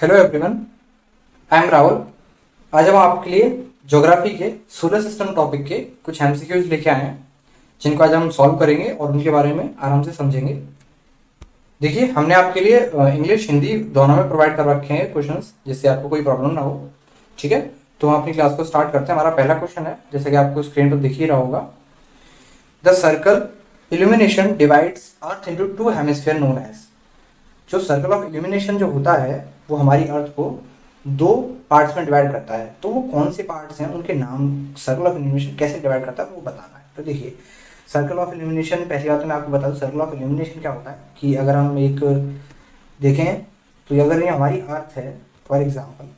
Hello everyone, I am Rahul. आज हम आपके लिए ज्योग्राफी के सोलर सिस्टम टॉपिक के कुछ एमसीक्यूज लेके आए हैं, जिनको आज हम सॉल्व करेंगे और उनके बारे में आराम से समझेंगे। देखिए, हमने आपके लिए इंग्लिश हिंदी दोनों में प्रोवाइड कर रखे हैं क्वेश्चंस, जिससे आपको कोई प्रॉब्लम ना हो। ठीक है, तो हम अपनी क्लास को स्टार्ट करते हैं। हमारा पहला क्वेश्चन है, जैसे कि आपको स्क्रीन पर दिख ही रहा होगा। The circle illumination divides earth into two hemisphere known as. जो सर्कल ऑफ इल्यूमिनेशन जो होता है वो हमारी अर्थ को दो पार्ट्स में डिवाइड करता है। तो वो कौन से पार्ट्स हैं, उनके नाम, सर्कल ऑफ इल्यूमिनेशन कैसे डिवाइड करता है वो बताना है। तो देखिए, सर्कल ऑफ इल्यूमिनेशन, पहली बात तो मैं आपको बता दूं सर्कल ऑफ इल्यूमिनेशन क्या होता है कि अगर हम एक देखें तो अगर ये हमारी अर्थ है फॉर एग्जांपल,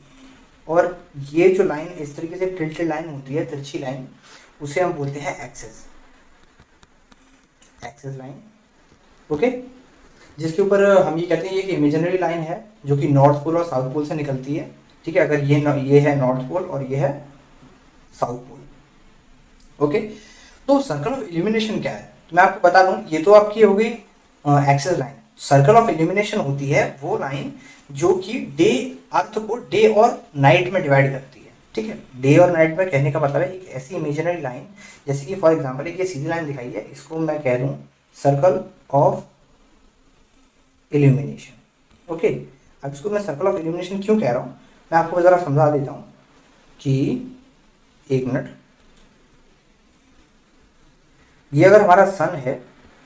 और ये जो लाइन इस तरीके से टिल्टेड लाइन होती है, तिरछी लाइन, उसे हम बोलते हैं एक्सिस, एक्सिस लाइन। ओके, जिसके ऊपर हम ये कहते हैं ये एक इमेजिनरी लाइन है जो कि नॉर्थ पोल और साउथ पोल से निकलती है। ठीक है, अगर ये है नॉर्थ पोल और ये है साउथ पोल। ओके, तो सर्कल ऑफ इल्यूमिनेशन क्या है तो मैं आपको बता दूं, ये तो आपकी हो गई axis line. Circle of illumination होती है वो लाइन जो कि डे, अर्थ को डे और नाइट में डिवाइड करती है। ठीक है, डे और नाइट में कहने का मतलब है एक ऐसी इमेजिनरी लाइन, जैसे कि फॉर एग्जाम्पल एक ये सीधी लाइन दिखाई है, इसको मैं कह दूं सर्कल ऑफ इल्यूमिनेशन। ओके, अब इसको मैं सर्कल ऑफ इल्यूमिनेशन क्यों कह रहा हूँ मैं आपको ज़रा समझा देता हूँ कि एक मिनट। ये अगर हमारा सन है,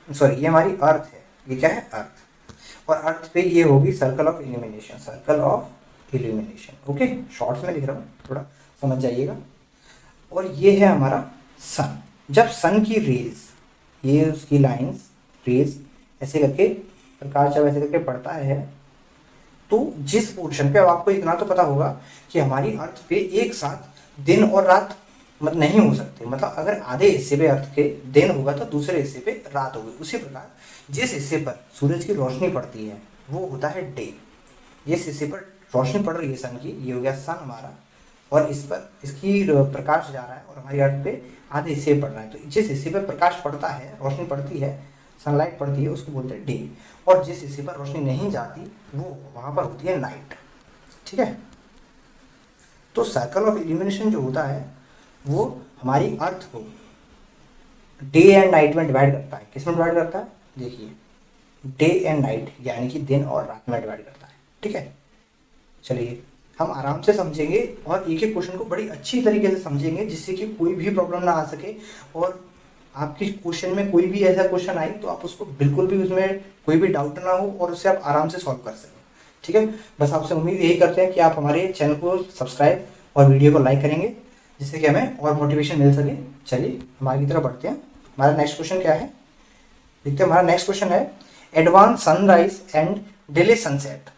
सॉरी ये हमारी अर्थ है, ये क्या है अर्थ, और अर्थ पे ये होगी circle of illumination, circle of illumination. Okay, shorts में लिख रहा हूँ, थोड़ा समझ जाइएगा। और ये है हमारा सन। जब सन की रेज, ये उसकी लाइंस रेज ऐसे करके, प्रकाश जब ऐसे करके पड़ता है, तो जिस पोर्शन पे, अब आपको इतना तो पता होगा कि हमारी अर्थ पे एक साथ दिन और रात नहीं हो सकते। मतलब अगर आधे हिस्से पे अर्थ के दिन होगा तो दूसरे हिस्से पे रात होगी। उसी प्रकार जिस हिस्से पर सूरज की रोशनी पड़ती है वो होता है डे। जिस हिस्से पर रोशनी पड़ रही है सन की, ये हो गया सन हमारा, और इस पर इसकी प्रकाश जा रहा है और हमारी अर्थ पे आधे हिस्से पड़ रहा है। तो जिस हिस्से पर प्रकाश पड़ता है, रोशनी पड़ती है, सनलाइट पड़ती है, उसको बोलते हैं डे। और जिस हिस्से पर रोशनी नहीं जाती वो वहाँ पर होती है नाइट। ठीक है, तो सर्कल ऑफ इल्यूमिनेशन जो होता है वो हमारी अर्थ को डे एंड नाइट में डिवाइड करता है। किस में डिवाइड करता है, देखिए डे एंड नाइट, यानी कि दिन और रात में डिवाइड करता है। ठीक है, चलिए हम आराम से समझेंगे और एक एक क्वेश्चन को बड़ी अच्छी तरीके से समझेंगे, जिससे कि कोई भी प्रॉब्लम ना आ सके। और आपके क्वेश्चन में कोई भी ऐसा क्वेश्चन आए तो आप उसको बिल्कुल भी, उसमें कोई भी डाउट ना हो और उससे आप आराम से सॉल्व कर सकें। ठीक है, बस आपसे उम्मीद यही करते हैं कि आप हमारे चैनल को सब्सक्राइब और वीडियो को लाइक करेंगे, जिससे कि हमें और मोटिवेशन मिल सके। चलिए हम आगे की तरफ बढ़ते हैं। हमारा नेक्स्ट क्वेश्चन क्या है, देखते हैं। हमारा नेक्स्ट क्वेश्चन है, advance sunrise and delay sunset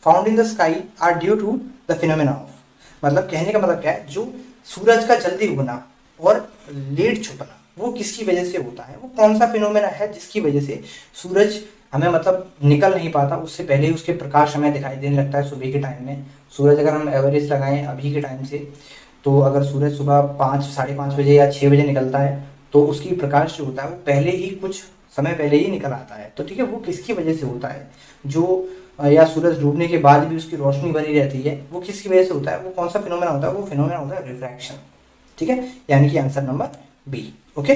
found in the sky are due to the phenomena of. मतलब कहने का मतलब क्या है, जो सूरज का जल्दी उगना और लेट छुपना वो किसकी वजह से होता है, वो कौन सा फिनोमेना है जिसकी वजह से सूरज हमें मतलब निकल नहीं पाता, उससे पहले ही उसके प्रकाश हमें दिखाई देने लगता है सुबह के टाइम में। सूरज अगर हम एवरेज लगाएं अभी के टाइम से, तो अगर सूरज सुबह 5, साढ़े 5 बजे या 6 बजे निकलता है तो उसकी प्रकाश जो होता है वो पहले ही, कुछ समय पहले ही निकल आता है। तो ठीक है, वो किसकी वजह से होता है, जो या सूरज डूबने के बाद भी उसकी रोशनी बनी रहती है, वो किसकी वजह से होता है, वो कौन सा फिनोमेना होता है, वो फिनोमेना होता है रिफ्रैक्शन। ठीक है, यानी कि answer number B. Okay,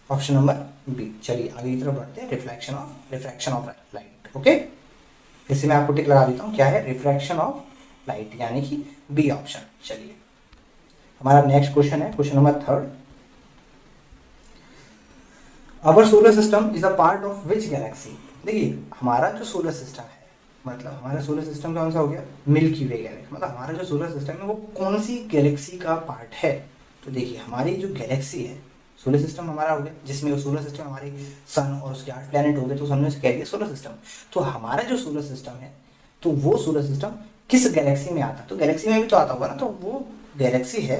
option number B. चलिए आगे की तरफ बढ़ते हैं, रिफ्रैक्शन ऑफ लाइट। ओके, फिर से मैं आपको टिक लगा देता हूँ, क्या है, रिफ्रैक्शन ऑफ लाइट, यानी कि बी ऑप्शन। चलिए हमारा नेक्स्ट क्वेश्चन है, question number 3। Our solar system is a part of which galaxy. देखिए हमारा जो सोलर सिस्टम है, मतलब हमारा सोलर सिस्टम कौन सा हो गया, मिल्की वे गैलेक्सी। मतलब हमारा जो सोलर सिस्टम है वो कौन सी गैलेक्सी का पार्ट है। तो देखिए हमारी जो गैलेक्सी है, सोलर सिस्टम हमारा हो गया, जिसमें सोलर सिस्टम हमारे सन और उसके 8 प्लैनेट हो गए, तो हमने उसे कह दिया सोलर सिस्टम। तो हमारा जो सोलर सिस्टम है, तो वो सोलर सिस्टम किस गैलेक्सी में आता है, तो गैलेक्सी में भी तो आता होगा ना, तो वो गैलेक्सी है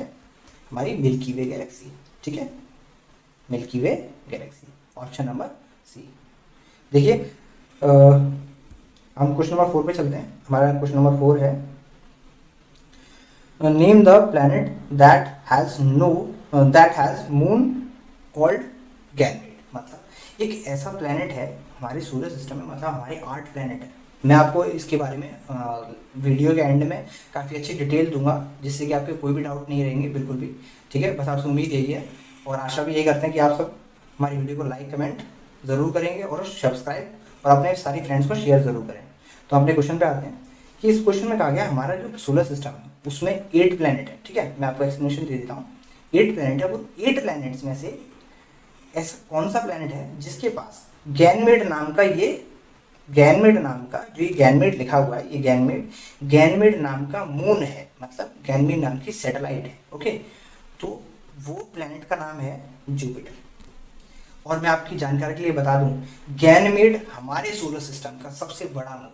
हमारी मिल्की वे गैलेक्सी। ठीक है, मिल्की वे गैलेक्सी, ऑप्शन नंबर सी। देखिए हम क्वेश्चन नंबर 4 पे चलते हैं। हमारा क्वेश्चन नंबर 4 है, name the planet that has moon called Ganymede. मतलब एक ऐसा प्लैनेट है हमारे सोलर सिस्टम में, मतलब हमारे 8 प्लैनेट है, मैं आपको इसके बारे में वीडियो के एंड में काफ़ी अच्छी डिटेल दूंगा, जिससे कि आपके कोई भी डाउट नहीं रहेंगे बिल्कुल भी। ठीक है, बस आपसे उम्मीद यही है और आशा भी यही करते हैं कि आप सब हमारी वीडियो को लाइक कमेंट ज़रूर करेंगे और सब्सक्राइब और अपने सारी फ्रेंड्स को शेयर ज़रूर करें। तो अपने क्वेश्चन पे आते हैं कि इस क्वेश्चन में कहा गया हमारा जो सोलर सिस्टम है उसमें 8 प्लैनेट है। ठीक है, मैं आपको एक्सप्लेनेशन दे देता हूँ। 8 प्लैनेट है, वो 8 प्लैनेट्स में से ऐसा कौन सा प्लैनेट है जिसके पास गैनमेड नाम का गैनमेड नाम का जो ये गैनमेड लिखा हुआ है, ये गैनमेड नाम का मून है, मतलब गैनमेड नाम की सैटेलाइट है। ओके, तो वो प्लैनेट का नाम है जुपिटर। और मैं आपकी जानकारी के लिए बता दूं, गैनमेड हमारे सोलर सिस्टम का सबसे बड़ा मून है।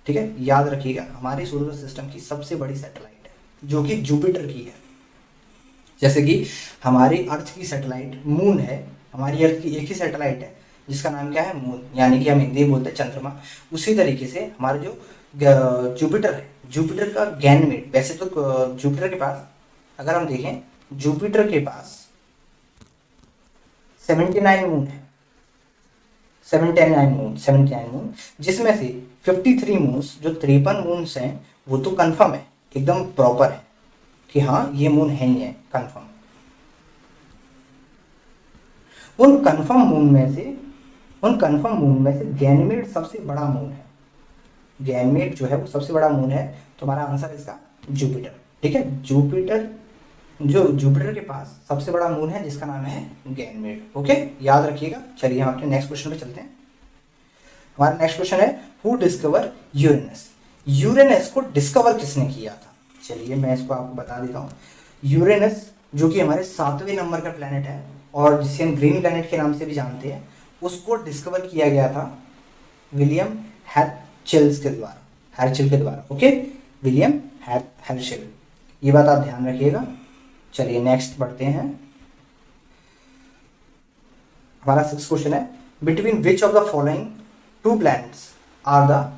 ठीक है, याद रखिएगा, हमारे सोलर सिस्टम की सबसे बड़ी सैटेलाइट है जो कि जुपिटर की है। जैसे कि हमारी अर्थ की सैटेलाइट मून है, हमारी अर्थ की एक ही सैटेलाइट है जिसका नाम क्या है, मून, यानी कि हम हिंदी में बोलते हैं चंद्रमा। उसी तरीके से हमारा जो जुपिटर है, जुपिटर का गैनमेड, वैसे तो जुपिटर के पास अगर हम देखें, जुपिटर के पास 79 मून है, 79 मून, जिसमें से 53 मून्स, जो 53 मून्स हैं, वो तो कंफर्म है, एकदम प्रॉपर है कि हाँ ये मून है ही है, कंफर्म। उन कंफर्म मून में से गैनमेड सबसे बड़ा मून है। गैनमेड जो है वो सबसे बड़ा मून है, तो हमारा आंसर इसका जुपिटर। ठीक है, जुपिटर के पास सबसे बड़ा मून है जिसका नाम है गैनमेड। ओके, याद रखिएगा। चलिए हम अपने नेक्स्ट क्वेश्चन पे चलते हैं। हमारा नेक्स्ट क्वेश्चन है, हु डिस्कवर यूरेनस। यूरेनस को डिस्कवर किसने किया था? चलिए मैं इसको आपको बता देता हूँ। यूरेनस जो कि हमारे 7वें नंबर का प्लैनेट है और जिसे हम ग्रीन प्लैनेट के नाम से भी जानते हैं, उसको डिस्कवर किया गया था विलियम हैरचेल के द्वारा। ओके, विलियम हैरचेल, ये बात आप ध्यान रखिएगा। चलिए नेक्स्ट बढ़ते हैं। हमारा 6th क्वेश्चन है, between which of the following 2 planets are the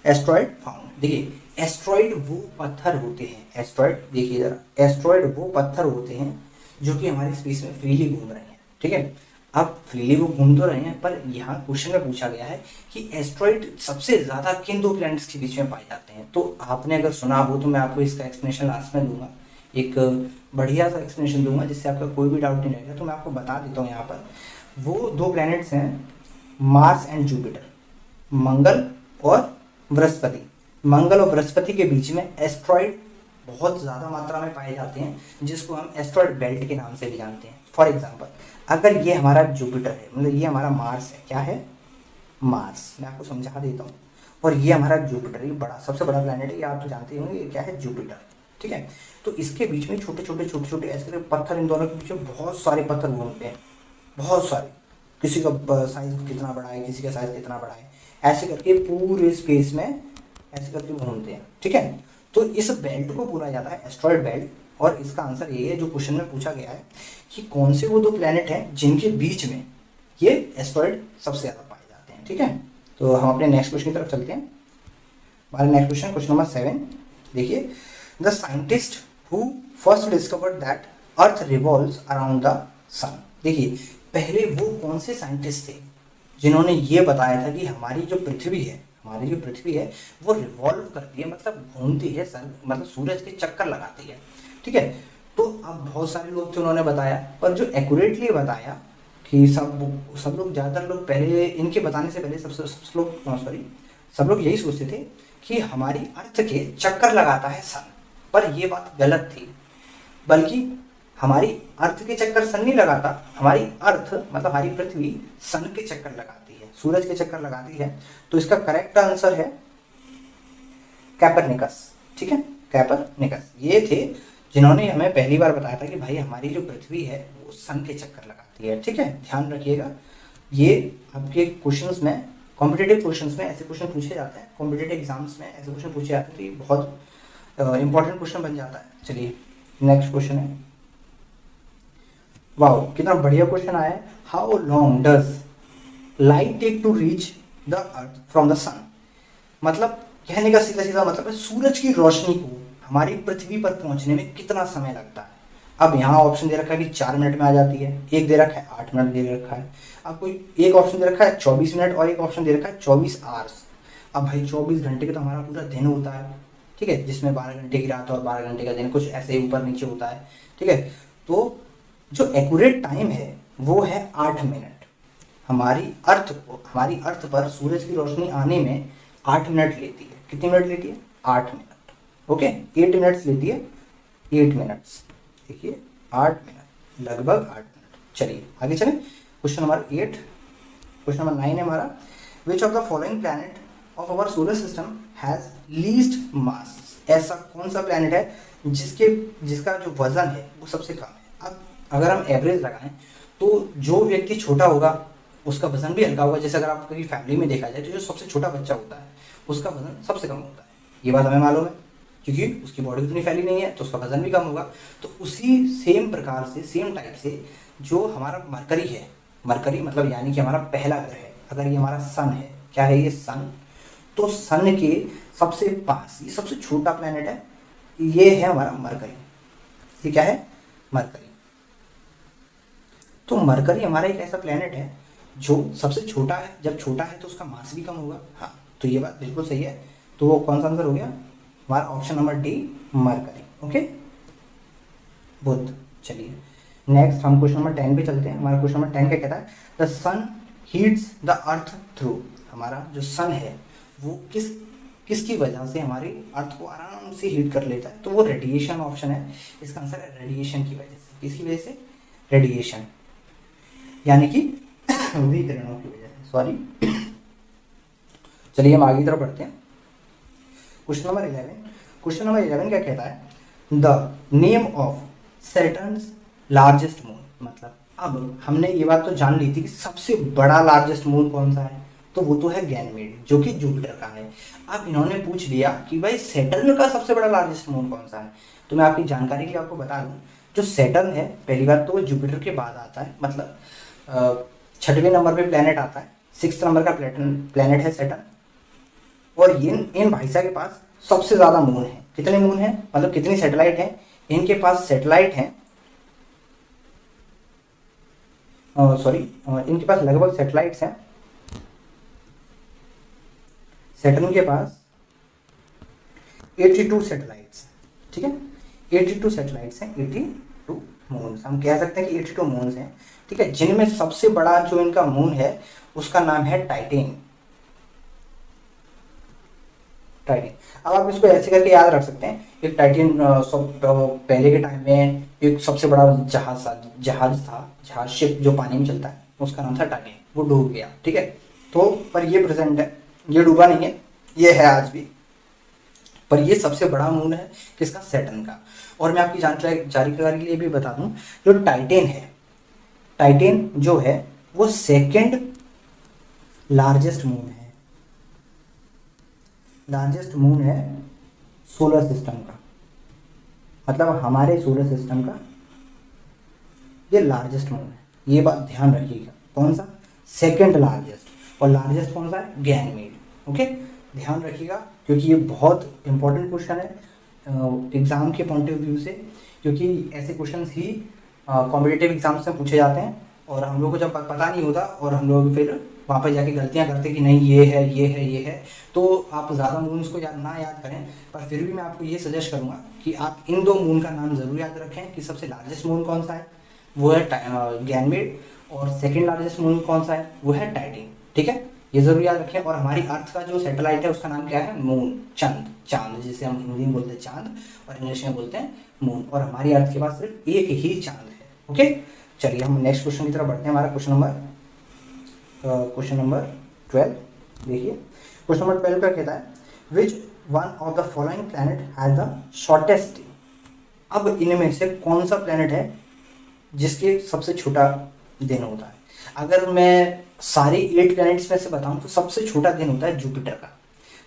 asteroid found. देखिए, एस्ट्रॉइड वो पत्थर होते हैं, एस्ट्रॉइड देखिए जरा, एस्ट्रॉइड वो पत्थर होते हैं जो कि हमारी स्पेस में फ्रीली घूम रहे हैं। ठीक है, अब फ्रीली वो घूम तो रहे हैं, पर यहाँ क्वेश्चन में पूछा गया है कि एस्ट्रॉइड सबसे ज़्यादा किन 2 प्लैनेट्स के बीच में पाए जाते हैं। तो आपने अगर सुना हो तो मैं आपको इसका एक्सप्लेनेशन लास्ट में दूंगा, एक बढ़िया सा एक्सप्लेनेशन दूंगा जिससे आपका कोई भी डाउट नहीं रहेगा। तो मैं आपको बता देता हूँ, यहाँ पर वो 2 प्लैनेट्स हैं, मार्स एंड जुपिटर, मंगल और बृहस्पति। मंगल और बृहस्पति के बीच में एस्ट्रॉइड बहुत ज़्यादा मात्रा में पाए जाते हैं, जिसको हम एस्ट्रॉइड बेल्ट के नाम से भी जानते हैं। फॉर एग्जांपल, अगर ये हमारा जुपिटर है, मतलब ये हमारा मार्स है, क्या है, मार्स, मैं आपको समझा देता हूँ, और ये हमारा जुपिटर, ये बड़ा सबसे बड़ा प्लैनेट है, ये आप तो जानते होंगे, ये क्या है, जुपिटर। ठीक है, तो इसके बीच में छोटे छोटे ऐसे पत्थर, इन दोनों के बीच में बहुत सारे पत्थर घूमते हैं, बहुत सारे, किसी का साइज कितना बड़ा है, किसी का साइज कितना बड़ा है, ऐसे करके पूरे स्पेस में ऐसे करके घूमते हैं। ठीक है, तो इस बेल्ट को बोला जाता है एस्ट्रॉइड बेल्ट, और इसका आंसर ये है जो क्वेश्चन में पूछा गया है कि कौन से वो 2 प्लैनेट हैं जिनके बीच में ये एस्ट्रॉइड सबसे ज़्यादा पाए जाते हैं। ठीक है, तो हम अपने नेक्स्ट क्वेश्चन की तरफ चलते हैं। हमारा नेक्स्ट क्वेश्चन नंबर 7, देखिए, the scientist who first discovered that earth revolves around the sun. देखिए, पहले वो कौन से साइंटिस्ट थे जिन्होंने ये बताया था कि हमारी जो पृथ्वी है वो रिवॉल्व करती है, मतलब घूमती है, मतलब सूरज के चक्कर लगाती है। ठीक है, तो अब बहुत सारे लोग थे, उन्होंने बताया, पर जो एक्यूरेटली बताया कि सब लोग, ज़्यादातर लोग पहले, इनके बताने से पहले सब लोग यही सोचते थे कि हमारी अर्थ के चक्कर लगाता है सन, पर ये बात गलत थी। बल्कि हमारी अर्थ के चक्कर सन नहीं लगाता, हमारी अर्थ मतलब हमारी पृथ्वी सन के चक्कर लगाती है, सूरज के चक्कर लगाती है। तो इसका करेक्ट आंसर है कैपरनिकस। ठीक है, कैपरनिकस ये थे जिन्होंने हमें पहली बार बताया था कि भाई हमारी जो पृथ्वी है वो सन के चक्कर लगाती है। ठीक है, ध्यान रखिएगा, ये आपके क्वेश्चंस में, कॉम्पिटिटिव क्वेश्चंस में ऐसे क्वेश्चन पूछे जाते हैं, कॉम्पिटिटिव एग्जाम्स में ऐसे क्वेश्चन पूछे जाते हैं, तो ये बहुत इंपॉर्टेंट क्वेश्चन बन जाता है। चलिए नेक्स्ट क्वेश्चन है, वाओ कितना बढ़िया क्वेश्चन आया है, how long does light take to reach the earth from the sun. मतलब कहने का सीधा सीधा मतलब है, सूरज की रोशनी को हमारी पृथ्वी पर पहुंचने में कितना समय लगता है। अब यहाँ ऑप्शन दे रखा है कि 4 मिनट में आ जाती है, एक दे रखा है 8 मिनट दे रखा है, अब कोई एक ऑप्शन दे रखा है 24 मिनट और एक ऑप्शन दे रखा है 24 आवर्स। अब भाई 24 घंटे का तो हमारा पूरा दिन होता है, ठीक है, जिसमें 12 घंटे की रात और 12 घंटे का दिन, कुछ ऐसे ही ऊपर नीचे होता है, ठीक है। तो जो एक्यूरेट टाइम है वो है 8 मिनट। हमारी अर्थ पर सूरज की रोशनी आने में 8 मिनट लेती है। कितने मिनट लेती है? 8 मिनट। ओके, 8 मिनट्स लेती है, 8 मिनट्स, देखिए 8 मिनट, लगभग 8 मिनट। चलिए आगे चलें। क्वेश्चन नंबर 8, क्वेश्चन नंबर 9 है हमारा, which of the following planet of our solar system has least mass. ऐसा कौन सा प्लैनेट है जिसका जो वजन है वो सबसे कम है। अब अगर हम एवरेज लगाएं तो जो व्यक्ति छोटा होगा उसका वजन भी हल्का होगा। जैसे अगर आपकी फैमिली में देखा जाए तो जो सबसे छोटा बच्चा होता है उसका वजन सबसे कम होता है, ये बात हमें मालूम है, क्योंकि उसकी बॉडी उतनी फैली नहीं है तो उसका वजन भी कम होगा। तो उसी सेम प्रकार से, सेम टाइप से जो हमारा मरकरी है, मरकरी मतलब यानी कि हमारा पहला ग्रह है, अगर ये हमारा सन है, क्या है ये? सन। तो सन के सबसे पास ये सबसे छोटा प्लैनेट है, ये है हमारा मरकरी। ये क्या है? मरकरी। तो मरकरी हमारा एक ऐसा प्लैनेट है जो सबसे छोटा है। जब छोटा है तो उसका मास भी कम होगा। हाँ, तो ये बात बिल्कुल सही है। तो वो कौन सा आंसर हो गया हमारा? Option number D, Mercury. Okay, Budh. चलिए नेक्स्ट हम क्वेश्चन नंबर 10 पे चलते हैं। हमारा क्वेश्चन नंबर 10 क्या कहता है? The sun heats the earth through. हमारा जो सन है वो किसकी वजह से हमारी अर्थ को आराम से हीट कर लेता है? तो वो रेडिएशन ऑप्शन है, इसका आंसर है रेडिएशन की वजह से। किसकी वजह से? रेडिएशन, यानी कि विकिरणों की वजह से, सॉरी। चलिए हम आगे की तरफ बढ़ते हैं। क्वेश्चन नंबर 11, क्वेश्चन नंबर 11 क्या कहता है? The name of Saturn's largest moon. मतलब अब हमने ये बात तो जान ली थी कि सबसे बड़ा लार्जेस्ट मून कौन सा है, तो वो तो है गैनमेड, जो कि जुपिटर का है। अब इन्होंने पूछ लिया कि भाई सैटर्न का सबसे बड़ा लार्जेस्ट मून कौन सा है। तो मैं आपकी जानकारी के लिए आपको बता दूं, जो सैटर्न है पहली बात तो वो जुपिटर के बाद आता है, मतलब 6वें नंबर पे प्लेनेट आता है, 6th नंबर का प्लेनेट है सैटर्न। और इन भाईसा के पास सबसे ज़्यादा मून है। कितने मून है, मतलब कितनी सैटेलाइट है? इनके पास सैटेलाइट है, सॉरी, इनके पास लगभग सैटेलाइट्स हैं। सैटर्न के पास 82 सैटेलाइट्स, ठीक है, 82 सैटेलाइट्स हैं, 82 मून्स। हम कह सकते हैं कि 82 मून्स हैं, ठीक है, जिनमें सबसे बड़ा जो इनका मून है उसका नाम है टाइटेन। टाइटेन। अब आप इसको ऐसे करके याद रख सकते हैं, एक टाइटेन पहले के टाइम में एक सबसे बड़ा जहाज था, जहाज शिप जो पानी में चलता है, उसका नाम था टाइटेन। वो डूब गया, ठीक है। तो पर ये प्रेजेंट है, ये डूबा नहीं है, ये है आज भी। पर ये सबसे बड़ा मून है किसका? सैटर्न का। और मैं आपकी जानकारी के लिए भी बता दूं, जो टाइटेन है, टाइटेन जो है वो सेकंड लार्जेस्ट मून है। लार्जेस्ट मून है सोलर सिस्टम का, मतलब हमारे सोलर सिस्टम का ये लार्जेस्ट मून है। ये बात ध्यान रखिएगा, कौन सा? Second largest. और लार्जेस्ट कौन सा है? गैनमेड। ओके, ध्यान रखिएगा, क्योंकि ये बहुत इंपॉर्टेंट क्वेश्चन है एग्जाम के पॉइंट ऑफ व्यू से, क्योंकि ऐसे क्वेश्चन ही कॉम्पिटिटिव एग्जाम्स में पूछे जाते हैं। और हम लोग को जब पता नहीं होता और हम लोग फिर वहाँ पर जाके गलतियाँ करते कि नहीं ये है, ये है, ये है, तो आप ज़्यादा मून्स को याद करें। पर फिर भी मैं आपको ये सजेस्ट करूँगा कि आप इन 2 मून का नाम ज़रूर याद रखें कि सबसे लार्जेस्ट मून कौन सा है, वो है गैनमेड, और सेकेंड लार्जेस्ट मून कौन सा है, वो है टाइटेन, ठीक है। ये जरूर याद रखें। और हमारी अर्थ का जो सैटेलाइट है उसका नाम क्या है? मून, चांद, जिसे हम हिंदी में बोलते हैं चांद और इंग्लिश में बोलते हैं मून। और हमारी अर्थ के पास सिर्फ एक ही चांद है। ओके, चलिए हम नेक्स्ट क्वेश्चन की तरफ बढ़ते हैं। हमारा क्वेश्चन नंबर 12 देखिए। क्वेश्चन नंबर 12 का कहता है, which one of the following planet has the shortest day. अब इनमें से कौन सा प्लैनेट है जिसके सबसे छोटा दिन होता है? अगर मैं सारे 8 प्लैनेट्स में से बताऊं तो सबसे छोटा दिन होता है जुपिटर का।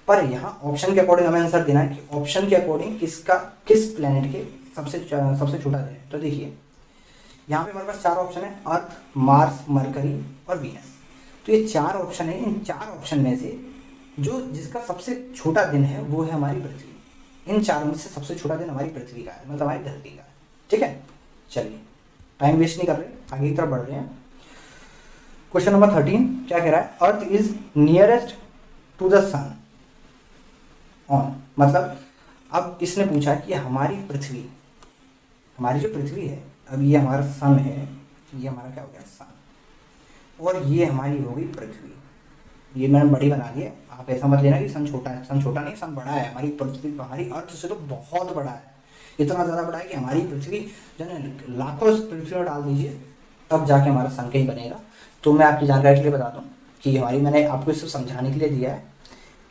पर यहाँ ऑप्शन के अकॉर्डिंग हमें आंसर देना है कि ऑप्शन के अकॉर्डिंग किस प्लैनेट के सबसे छोटा दिन है। तो देखिए यहाँ पे हमारे पास 4 ऑप्शन है, अर्थ, मार्स, मरकरी और वीनस। तो ये 4 ऑप्शन है, इन 4 ऑप्शन में से जिसका सबसे छोटा दिन है वो है हमारी पृथ्वी। इन 4 में से सबसे छोटा दिन हमारी पृथ्वी का है, मतलब हमारी धरती का है, ठीक है। चलिए टाइम वेस्ट नहीं कर रहे, आगे की तरफ बढ़ रहे हैं। क्वेश्चन नंबर 13 क्या कह रहा है? Earth is nearest to the sun. On मतलब अब इसने पूछा कि हमारी पृथ्वी, हमारी जो पृथ्वी है, अब ये हमारा सन है, ये हमारा क्या हो गया सन, और ये हमारी हो गई पृथ्वी। ये मैंने बड़ी बना दी है, आप ऐसा मत लेना कि सन छोटा है, सन छोटा नहीं, सन बड़ा है। हमारी पृथ्वी हमारी अर्थ से तो बहुत बड़ा है, इतना ज़्यादा बड़ा है कि हमारी पृथ्वी जो है लाखों पृथ्वी में डाल दीजिए तब जाके हमारा सन कहीं बनेगा। तो मैं आपकी जानकारी के लिए बता दूं कि हमारी, मैंने आपको इसको समझाने के लिए दिया है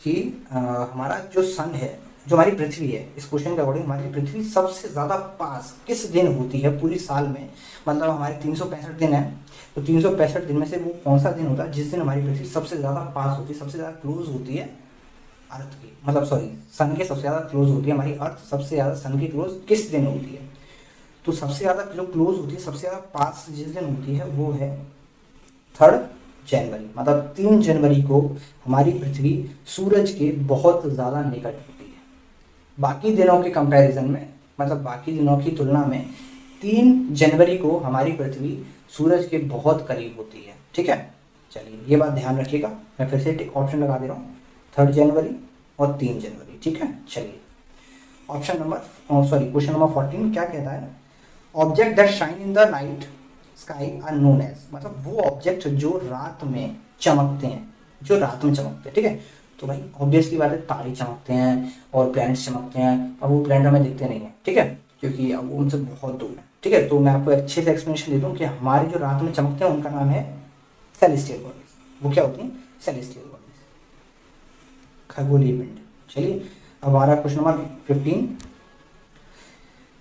कि हमारा जो सन है, जो हमारी पृथ्वी है, इस क्वेश्चन के अकॉर्डिंग हमारी पृथ्वी सबसे ज़्यादा पास किस दिन होती है पूरी साल में, मतलब हमारे 365 दिन है, तो 365 दिन में से वो कौन सा दिन होता है जिस दिन हमारी पृथ्वी सबसे ज़्यादा पास होती है, सबसे ज़्यादा क्लोज होती है अर्थ की, मतलब सॉरी सन के सबसे ज़्यादा क्लोज होती है हमारी अर्थ, सबसे ज़्यादा सन की क्लोज किस दिन होती है। तो सबसे ज़्यादा जो क्लोज होती है, सबसे ज़्यादा पास जिस दिन होती है वो है 3 जनवरी, मतलब 3 जनवरी को हमारी पृथ्वी सूरज के बहुत ज़्यादा निकट होती है। बाकी दिनों के कंपैरिजन में, मतलब बाकी दिनों की तुलना में 3 जनवरी को हमारी पृथ्वी सूरज के बहुत करीब होती है। ठीक है, चलिए ये बात ध्यान रखिएगा। मैं फिर से एक ऑप्शन लगा दे रहा हूँ, 3 जनवरी और 3 जनवरी। ठीक है, चलिए option number sorry question number 14 क्या कहता है, object that shine in the night sky are known as, मतलब वो ऑब्जेक्ट जो रात में चमकते हैं, जो रात में चमकते हैं। ठीक है, तो भाई ऑब्वियसली बात है, तारे चमकते हैं और प्लैनेट्स चमकते हैं, अब वो प्लैनेट हमें दिखते नहीं है। ठीक है, क्योंकि अब वो उनसे बहुत दूर है। ठीक है, तो मैं आपको अच्छे से एक्सप्लेनेशन देता हूँ कि हमारे जो रात में चमकते हैं उनका नाम है सेलेस्टियल बॉडीज। वो क्या होती हैं, सेलेस्टियल बॉडीज, खगोलीय पिंड। चलिए अब हमारा क्वेश्चन नंबर 15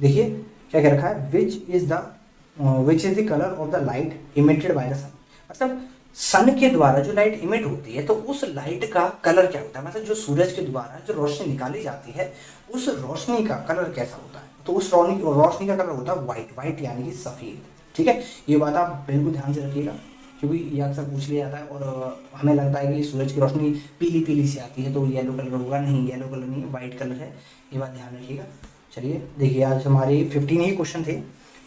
देखिए क्या कह रखा है, which is the colour of the light emitted by the sun, मतलब सन के द्वारा जो लाइट इमिट होती है तो उस लाइट का कलर क्या होता है, मतलब जो सूरज के द्वारा जो रोशनी निकाली जाती है उस रोशनी का कलर कैसा होता है, तो उस रोशनी का कलर होता है व्हाइट, व्हाइट यानी कि सफ़ेद। ठीक है, ये बात आप बिल्कुल ध्यान से रखिएगा क्योंकि ये अक्सर पूछ लिया जाता है और हमें लगता है कि सूरज की रोशनी पीली पीली सी आती है तो येलो कलर होगा, नहीं येलो कलर नहीं, वाइट कलर है, ये बात ध्यान रखिएगा। चलिए देखिए आज हमारे 15 ही क्वेश्चन थे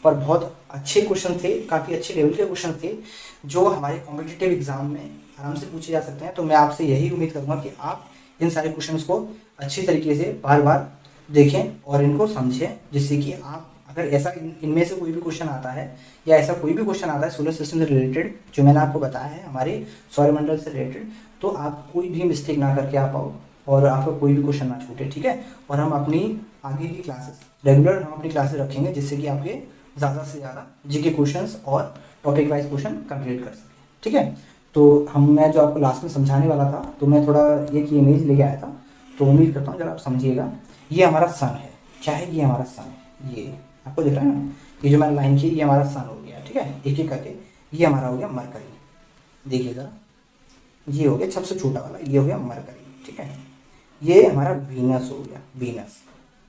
पर बहुत अच्छे क्वेश्चन थे, काफ़ी अच्छे लेवल के क्वेश्चन थे जो हमारे कॉम्पिटिटिव एग्जाम में आराम से पूछे जा सकते हैं। तो मैं आपसे यही उम्मीद करूँगा कि आप इन सारे क्वेश्चंस को अच्छी तरीके से बार बार देखें और इनको समझें, जिससे कि आप अगर ऐसा इनमें से कोई भी क्वेश्चन आता है या ऐसा कोई भी क्वेश्चन आता है सोलर सिस्टम से रिलेटेड जो मैंने आपको बताया है हमारे सौरमंडल से रिलेटेड, तो आप कोई भी मिस्टेक ना करके आ पाओ और आपका कोई भी क्वेश्चन ना छूटे। ठीक है, और हम अपनी आगे की क्लासेस रेगुलर हम अपनी क्लासेस रखेंगे जिससे कि आपके ज़्यादा से ज़्यादा जीके क्वेश्चंस और टॉपिक वाइज क्वेश्चन कंप्लीट कर सकें। ठीक है, तो मैं जो आपको लास्ट में समझाने वाला था तो मैं थोड़ा एक इमेज लेके आया था, तो उम्मीद करता हूँ जरा आप समझिएगा। ये हमारा सन है, क्या है, ये हमारा सन है, ये आपको दिख रहा है ना, ये जो मैंने लाइन की ये हमारा सन हो गया। ठीक है, एक एक करके ये हमारा हो गया मरकरी, देखिए ज़रा, ये हो गया सबसे छोटा वाला, ये हो गया मरकरी। ठीक है, ये हमारा वीनस हो गया, वीनस,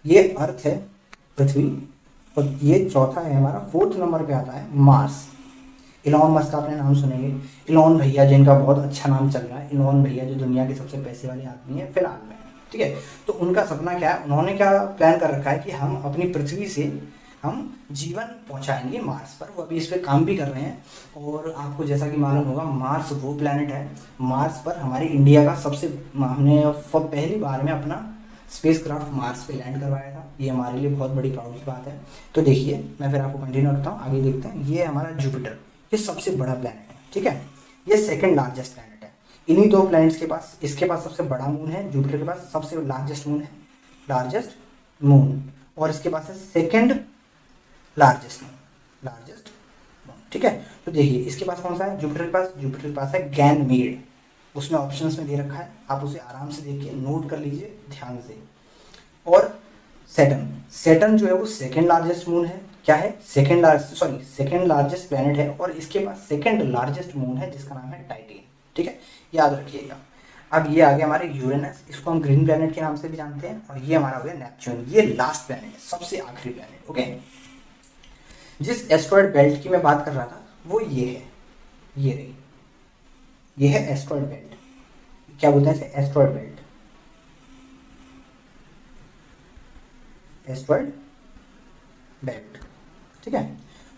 ये अर्थ है पृथ्वी, और ये चौथा है हमारा, 4th नंबर पे आता है मार्स। इलॉन मस्क का आपने नाम सुनेंगे, इलॉन भैया जिनका बहुत अच्छा नाम चल रहा है, इलॉन भैया जो दुनिया के सबसे पैसे वाले आदमी है फिलहाल में। ठीक है, तो उनका सपना क्या है, उन्होंने क्या प्लान कर रखा है कि हम अपनी पृथ्वी से हम जीवन पहुंचाएंगे मार्स पर, वो अभी इस पर काम भी कर रहे हैं। और आपको जैसा कि मालूम होगा मार्स वो प्लैनेट है, मार्स पर हमारे इंडिया का सबसे, हमने पहली बार में अपना स्पेस क्राफ्ट मार्स पे लैंड करवाया था, ये हमारे लिए बहुत बड़ी प्राउड की बात है। तो देखिए मैं फिर आपको कंटिन्यू करता हूँ, आगे देखते हैं। ये हमारा जुपिटर, ये सबसे बड़ा प्लैनेट है। ठीक है, ये सेकंड लार्जेस्ट प्लैनेट है इन्हीं 2 प्लैनेट्स के पास। इसके पास सबसे बड़ा मून है, जुपिटर के पास सबसे लार्जेस्ट मून है, लार्जेस्ट मून, और इसके पास है सेकंड लार्जेस्ट मून। ठीक है, तो देखिए इसके पास कौन सा है, जुपिटर के पास, जुपिटर के पास है गैनमेड, उसमें ऑप्शंस में दे रखा है, आप उसे आराम से देखिए, नोट कर लीजिए ध्यान से। और सैटर्न, सैटर्न जो है वो सेकंड लार्जेस्ट मून है, क्या है, सेकंड लार्जेस्ट प्लैनेट है, और इसके पास सेकंड लार्जेस्ट मून है जिसका नाम है टाइटन। ठीक है, याद रखिएगा। अब ये आ गया हमारे यूरेनस, इसको हम ग्रीन प्लैनेट के नाम से भी जानते हैं, और ये हमारा हो गया नेपच्यून, ये लास्ट प्लैनेट है, सबसे आखिरी प्लैनेट। ओके, जिस एस्ट्रॉयड बेल्ट की मैं बात कर रहा था वो ये है, ये रही, ये है एस्ट्रॉयड बेल्ट, क्या बोलते हैं इसे, एस्ट्रॉयड बेल्ट, एस्ट्रॉयड बेल्ट। ठीक है,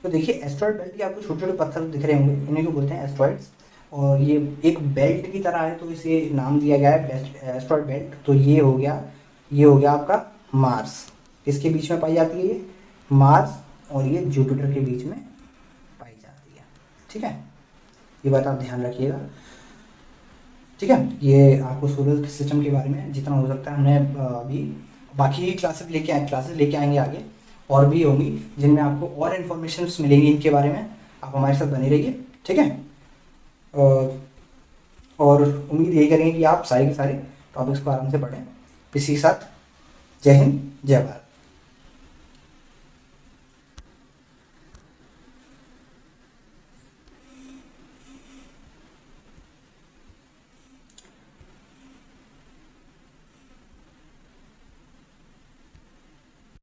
तो देखिए एस्ट्रॉयड बेल्ट के आपको छोटे छोटे पत्थर दिख रहे होंगे, इन्हीं को बोलते हैं एस्ट्रॉयड्स, और ये एक बेल्ट की तरह है तो इसे नाम दिया गया है एस्ट्रॉयड बेल्ट। तो ये हो गया ये हो गया आपका मार्स, किसके बीच में पाई जाती है ये, मार्स और ये जुपिटर के बीच में पाई जाती है। ठीक है, ये बात आप ध्यान रखिएगा। ठीक है, ये आपको सोलर सिस्टम के बारे में जितना हो सकता है हमने अभी बाकी क्लासेस लेके आएंगे आगे, और भी होंगी जिनमें आपको और इन्फॉर्मेशन मिलेंगी इनके बारे में। आप हमारे साथ बने रहिए। ठीक है, और उम्मीद यही करेंगे कि आप सारे के सारे टॉपिक्स को आराम से पढ़ें। इसी के साथ जय हिंद, जय भारत।